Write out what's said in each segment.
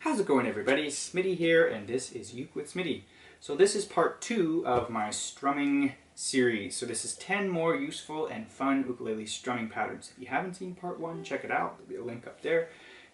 How's it going, everybody? Smitty here, and this is Uke with Smitty. So this is part 2 of my strumming series. So this is 10 more useful and fun ukulele strumming patterns. If you haven't seen part 1, check it out. There'll be a link up there.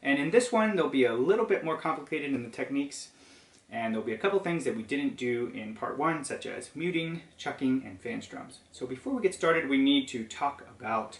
And in this one, there'll be a little bit more complicated in the techniques, and there'll be a couple things that we didn't do in part 1, such as muting, chucking, and fan strums. So before we get started, we need to talk about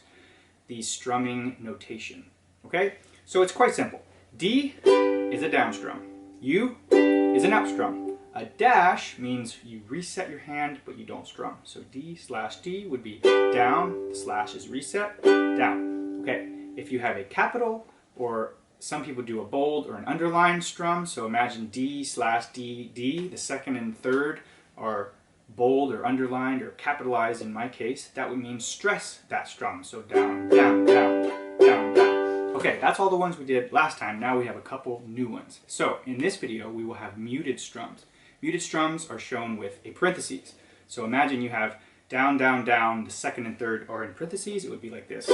the strumming notation. Okay? So it's quite simple. D is a down strum. U is an up strum. A dash means you reset your hand, but you don't strum. So D/D would be down, the slash is reset, down. Okay, if you have a capital, or some people do a bold or an underlined strum, so imagine D/D, the second and third are bold or underlined or capitalized in my case, that would mean stress that strum. So down, down, down, down, down. Okay, that's all the ones we did last time. Now we have a couple new ones. So in this video, we will have muted strums. Muted strums are shown with a parentheses. So imagine you have down, down, down, the second and third are in parentheses. It would be like this.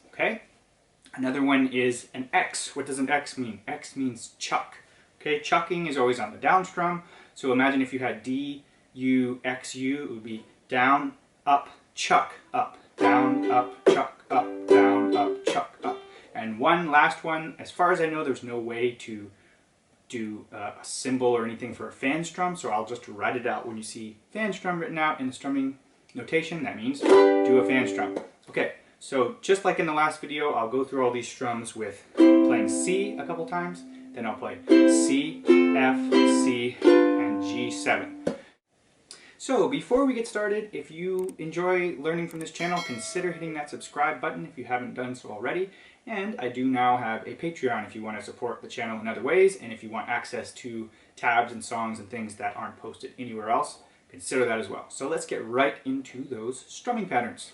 Okay? Another one is an X. What does an X mean? X means chuck. Okay, chucking is always on the down strum. So imagine if you had D, U, X, U, it would be down, up, chuck, up, down, up, chuck, up, down, up, chuck, up. And one last one, as far as I know, there's no way to do a symbol or anything for a fan strum, so I'll just write it out. When you see fan strum written out in the strumming notation, that means do a fan strum. Okay, so just like in the last video, I'll go through all these strums with playing C a couple times, then I'll play C, F, C, and G7. So before we get started, if you enjoy learning from this channel, consider hitting that subscribe button if you haven't done so already. And I do now have a Patreon if you want to support the channel in other ways, and if you want access to tabs and songs and things that aren't posted anywhere else, consider that as well. So let's get right into those strumming patterns.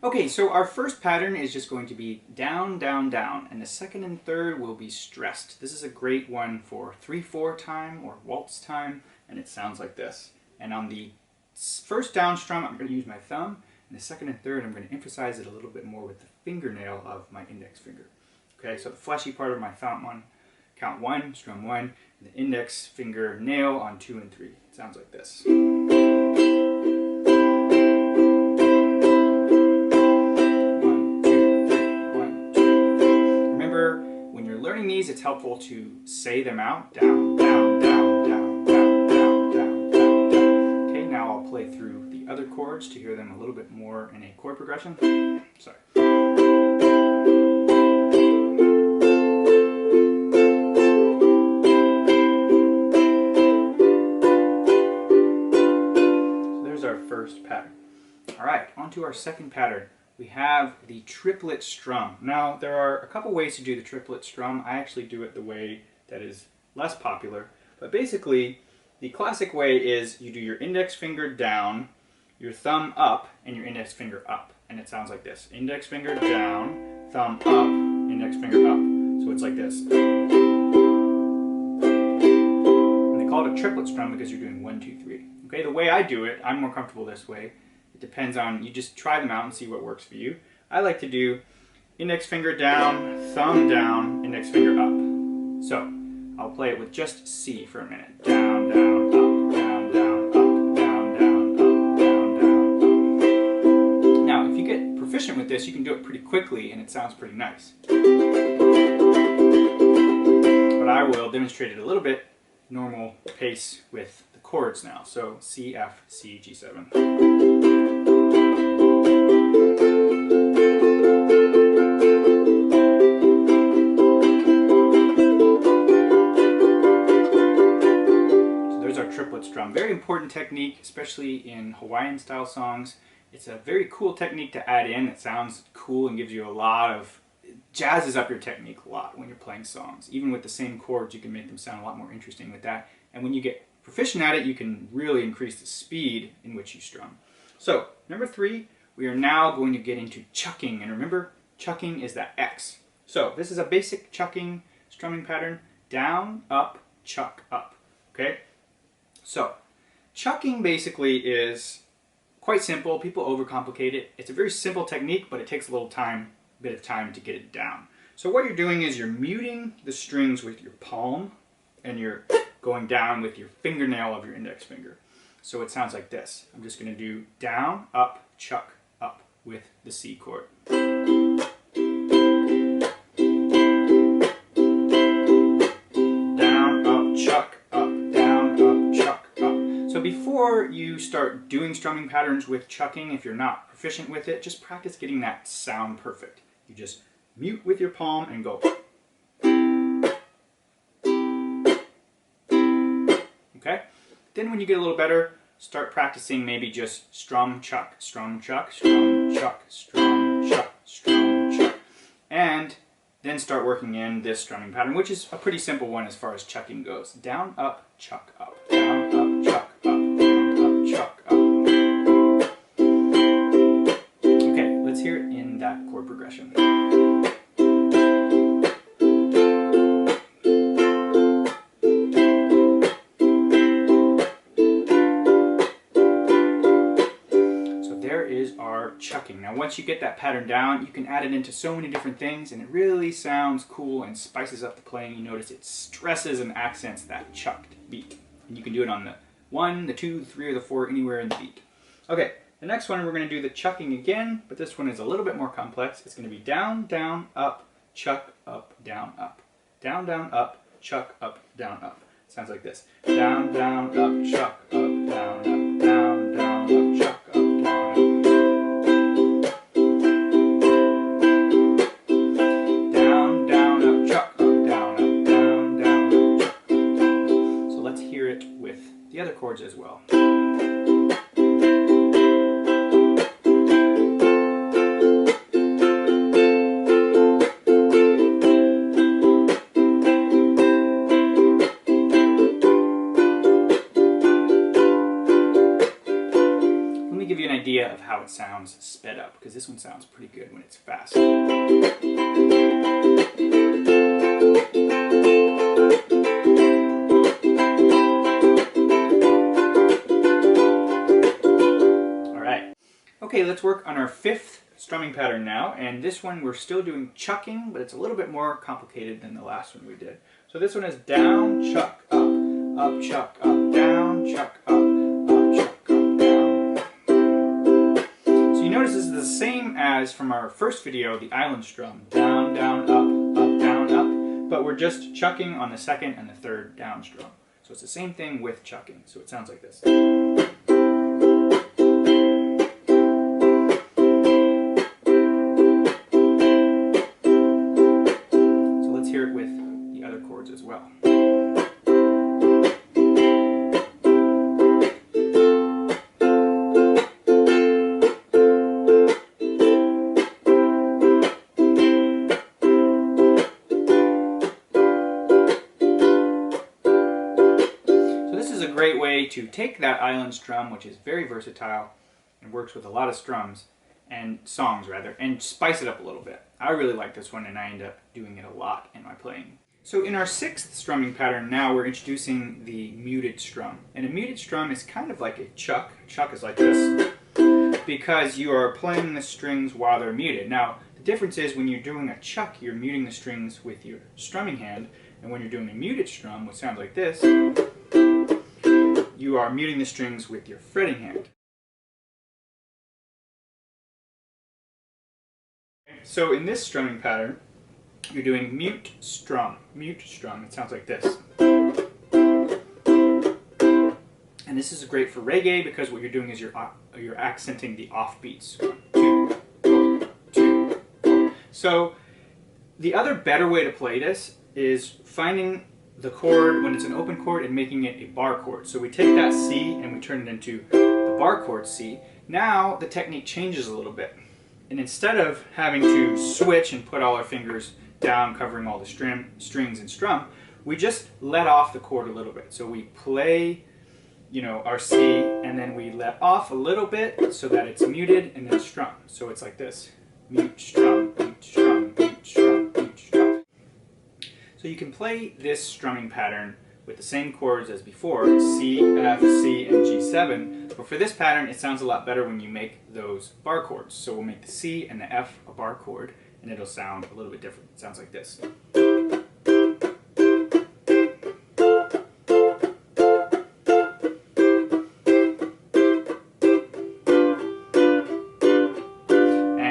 Okay, so our first pattern is just going to be down, down, down, and the second and third will be stressed. This is a great one for 3/4 time or waltz time, and it sounds like this. And on the first down strum, I'm going to use my thumb, and the second and third, I'm going to emphasize it a little bit more with the fingernail of my index finger. Okay, so the fleshy part of my thumb on count 1, strum 1, and the index finger nail on 2 and 3. It sounds like this. These, it's helpful to say them out. Down, down, down, down, down, down, down, down, down. Okay, now I'll play through the other chords to hear them a little bit more in a chord progression. Sorry. So there's our first pattern. All right, on to our second pattern. We have the triplet strum. Now, there are a couple ways to do the triplet strum. I actually do it the way that is less popular. But basically, the classic way is you do your index finger down, your thumb up, and your index finger up. And it sounds like this. Index finger down, thumb up, index finger up. So it's like this. And they call it a triplet strum because you're doing 1, 2, 3. Okay, the way I do it, I'm more comfortable this way. It depends on, you just try them out and see what works for you. I like to do index finger down, thumb down, index finger up. So I'll play it with just C for a minute. Down, down, up, down, down, up, down, down, up, down, down, up. Now, if you get proficient with this, you can do it pretty quickly and it sounds pretty nice. But I will demonstrate it a little bit normal pace with the chords now. So C, F, C, G7. Triplet strum. Very important technique, especially in Hawaiian style songs. It's a very cool technique to add in. It sounds cool and gives you a lot of, jazzes up your technique a lot when you're playing songs. Even with the same chords, you can make them sound a lot more interesting with that. And when you get proficient at it, you can really increase the speed in which you strum. So, number 3, we are now going to get into chucking. And remember, chucking is that X. So, this is a basic chucking strumming pattern. Down, up, chuck, up. Okay? So, chucking basically is quite simple. People overcomplicate it. It's a very simple technique, but it takes a little bit of time to get it down. So what you're doing is you're muting the strings with your palm, and you're going down with your fingernail of your index finger. So it sounds like this. I'm just going to do down, up, chuck, up with the C chord. Down, up, chuck, up, down, up, chuck, up. So before you start doing strumming patterns with chucking, if you're not proficient with it, just practice getting that sound perfect. You just mute with your palm and go. Okay? Then when you get a little better, start practicing maybe just strum, chuck, strum, chuck, strum, chuck, strum, chuck, strum, chuck. And then start working in this strumming pattern, which is a pretty simple one as far as chucking goes. Down, up, chuck, up. Down, up, chuck, up. Down, up, chuck, up. Okay, let's hear it in that chord progression. Chucking. Now once you get that pattern down, you can add it into so many different things, and it really sounds cool and spices up the playing. You notice it stresses and accents that chucked beat. And you can do it on the 1, the 2, the 3, or the 4, anywhere in the beat. Okay, the next one we're going to do the chucking again, but this one is a little bit more complex. It's going to be down, down, up, chuck, up, down, up. Down, down, up, chuck, up, down, up. It sounds like this. Down, down, up, chuck, up, down, up. Down, down, up, chuck, up, down, up. The other chords as well. Let me give you an idea of how it sounds sped up, because this one sounds pretty good when it's fast. Okay, let's work on our 5th strumming pattern now, and this one we're still doing chucking, but it's a little bit more complicated than the last one we did. So this one is down, chuck, up, chuck, up, down, chuck, up, chuck, up, down. So you notice this is the same as from our first video, the island strum. Down, down, up, down, up, but we're just chucking on the 2nd and the 3rd down strum. So it's the same thing with chucking, so it sounds like this. As well. So this is a great way to take that island strum, which is very versatile and works with a lot of strums and songs rather, and spice it up a little bit. I really like this one, and I end up doing it a lot in my playing. So in our 6th strumming pattern now, we're introducing the muted strum. And a muted strum is kind of like a chuck. Chuck is like this, because you are playing the strings while they're muted. Now, the difference is when you're doing a chuck, you're muting the strings with your strumming hand, and when you're doing a muted strum, which sounds like this, you are muting the strings with your fretting hand. So in this strumming pattern, you're doing mute strum. Mute strum. It sounds like this. And this is great for reggae because what you're doing is you're accenting the offbeats. 1, 2, 4, 2, 4. So the other better way to play this is finding the chord when it's an open chord and making it a bar chord. So we take that C and we turn it into the bar chord C. Now the technique changes a little bit. And instead of having to switch and put all our fingers down covering all the strings and strum, we just let off the chord a little bit. So we play, you know, our C, and then we let off a little bit so that it's muted and then strum. So it's like this. Mute, strum, mute, strum, mute, strum, mute, strum. So you can play this strumming pattern with the same chords as before, C, F, C, and G7, But for this pattern, it sounds a lot better when you make those bar chords. So we'll make the C and the F a bar chord, and it'll sound a little bit different. It sounds like this.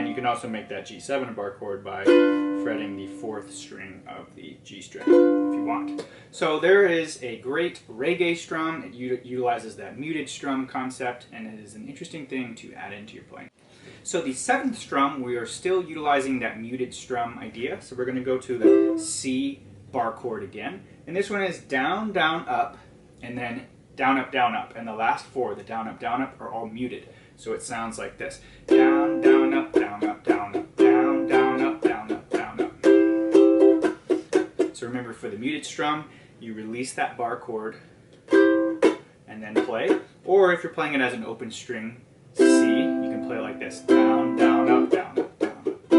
You can also make that G7 a bar chord by fretting the 4th string of the G string if you want. So there is a great reggae strum. It utilizes that muted strum concept, and it is an interesting thing to add into your playing. So the 7th strum, we are still utilizing that muted strum idea. So we're going to go to the C bar chord again. And this one is down, down, up, and then down, up, down, up. And the last 4, the down, up, are all muted. So it sounds like this. Down, down, up, down, up, down, up, down, down, up, down, up, down, up. So remember, for the muted strum, you release that bar chord and then play. Or if you're playing it as an open string C, you can play it like this. Down, down, up, down, up, down, up.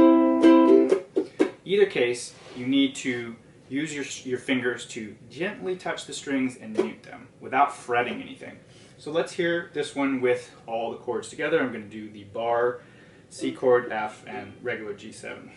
Either case, you need to use your fingers to gently touch the strings and mute them without fretting anything. So let's hear this one with all the chords together. I'm going to do the bar, C chord, F, and regular G7.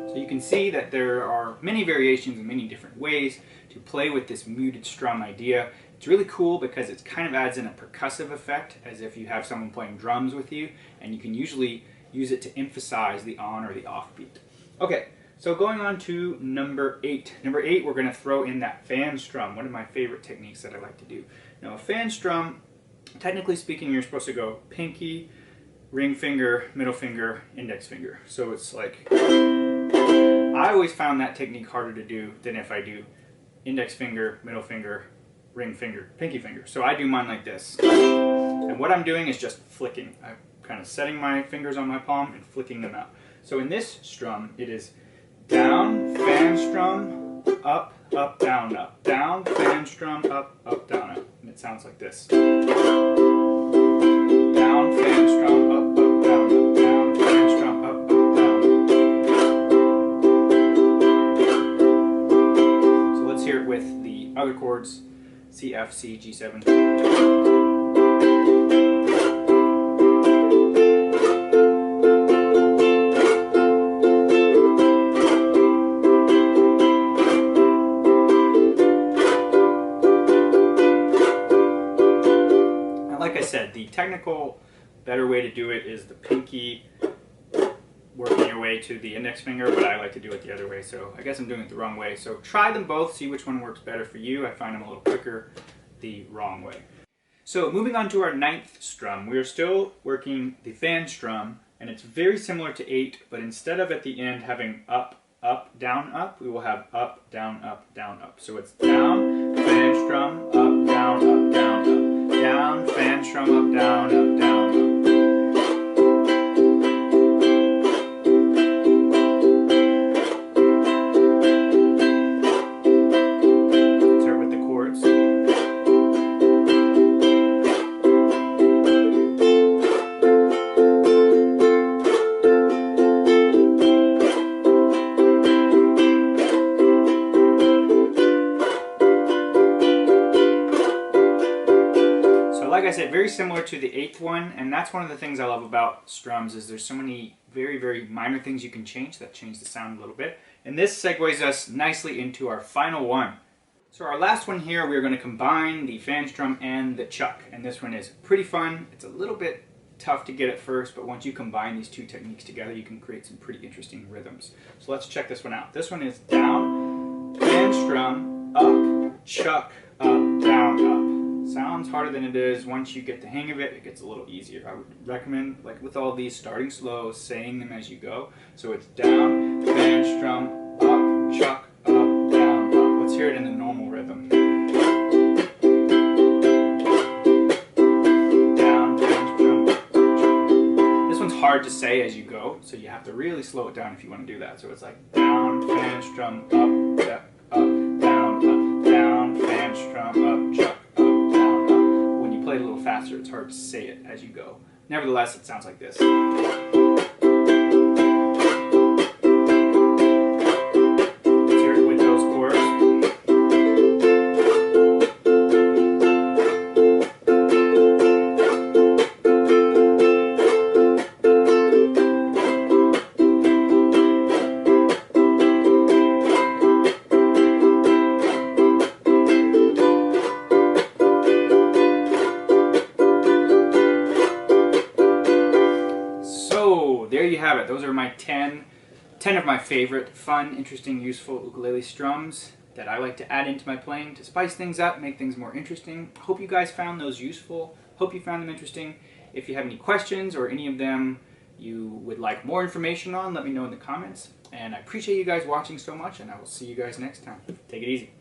So you can see that there are many variations and many different ways to play with this muted strum idea. It's really cool because it kind of adds in a percussive effect, as if you have someone playing drums with you, and you can usually use it to emphasize the on or the off beat. Okay, so going on to number 8. Number 8, we're going to throw in that fan strum, one of my favorite techniques that I like to do. Now, a fan strum, technically speaking, you're supposed to go pinky, ring finger, middle finger, index finger. So it's like, I always found that technique harder to do than if I do index finger, middle finger, ring finger, pinky finger. So I do mine like this. And what I'm doing is just flicking. I'm kind of setting my fingers on my palm and flicking them out. So in this strum, it is down, fan strum, up, up, down, up. Down, fan strum, up, up, down, up. And it sounds like this. Down, fan strum, up, up, down, up. Down, fan strum, up, up, down, up. So let's hear it with the other chords. C, F, C, G7. And like I said, the technical better way to do it is the pinky working your way to the index finger, but I like to do it the other way, so I guess I'm doing it the wrong way. So try them both, see which one works better for you. I find them a little quicker the wrong way. So moving on to our 9th strum, we are still working the fan strum, and it's very similar to 8, but instead of at the end having up, up, down, up, we will have up, down, up, down, up. So it's down, fan strum, up, down, up, down, up. Down, fan strum, up, down, up, down, up. Like I said, very similar to the 8th one, and that's one of the things I love about strums is there's so many very, very minor things you can change that change the sound a little bit. And this segues us nicely into our final one. So our last one here, we're going to combine the fan strum and the chuck. And this one is pretty fun. It's a little bit tough to get at first, but once you combine these two techniques together, you can create some pretty interesting rhythms. So let's check this one out. This one is down, fan strum, up, chuck, up, down, up. Sounds harder than it is. Once you get the hang of it, it gets a little easier. I would recommend, like with all these, starting slow, saying them as you go. So it's down, fan strum, up, chuck, up, down, up. Let's hear it in the normal rhythm. Down, fan strum, up, chuck. This one's hard to say as you go, so you have to really slow it down if you want to do that. So it's like down, fan strum, up, chuck, up, down, fan strum, up, chuck. Faster, it's hard to say it as you go. Nevertheless, it sounds like this. So there you have it. Those are my 10 of my favorite fun, interesting, useful ukulele strums that I like to add into my playing to spice things up, make things more interesting. Hope you guys found those useful. Hope you found them interesting. If you have any questions or any of them you would like more information on, let me know in the comments. And I appreciate you guys watching so much, and I will see you guys next time. Take it easy.